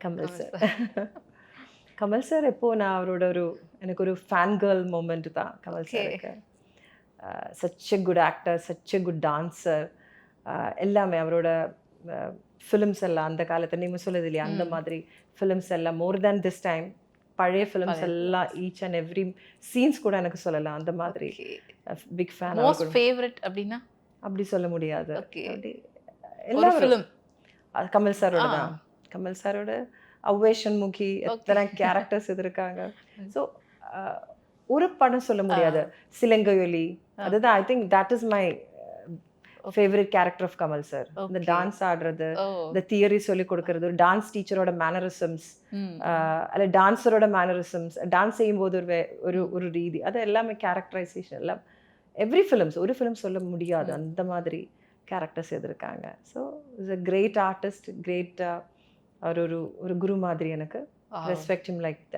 Kamal Kamal sir. Sir. Kamal sir எப்போ நான் அவரோட எனக்கு ஒரு ஃபேன் கேர்ள் மூமெண்ட் தான் கமல் ஓகே. சாருக்கு. Such a good actor, such a good dancer. எல்லாமே அவரோட ஃபிலிம்ஸ் எல்லாம் அந்த காலத்துல நீங்க சொல்லுது இல்லையா, அந்த ம். மாதிரி ஃபிலிம்ஸ் எல்லாம் மோர் தேன் திஸ் டைம் பழைய ஃபிலிம்ஸ் பழைய எல்லாம் ஈச் அண்ட் எவ்ரி சீன்ஸ் கூட எனக்கு சொல்லலாம். அந்த மாதிரி okay. Big fan. Most favourite அப்படின்னா? அப்படி சொல்ல முடியாது. ஓகே. அப்படி ஒரு எல்லாரும் ஃபிலிம். கமல் சாரோட ஆ. தான். கமல் சாரோட அவ்வை சண்முகி எத்தனை கேரக்டர்ஸ் இருக்காங்க. ஸோ ஒரு படம் சொல்ல முடியாது. சிலங்கையொலி அதுதான் I think that is my favourite character of Kamal sir. இந்த Okay. டான்ஸ் ஆடுறது, ஓ. இந்த தியரி சொல்லி கொடுக்கறது, ஒரு டான்ஸ் டீச்சரோட மேனரிசம்ஸ், ம். அல்ல டான்ஸரோட மேனரிசம்ஸ், டான்ஸ் செய்யும்போது ஒரு ஒரு ரீதி, அது எல்லாமே கேரக்டரைசேஷன் எல்லாம் எவ்ரி ஃபிலிம்ஸ் ஒரு ஃபிலிம் சொல்ல முடியாது. அந்த மாதிரி கேரக்டர்ஸ் எதிர்க்காங்க. So is a great artist, great அவர் ஒரு குரு மாதிரி எனக்கு. Wow. Respect him like that.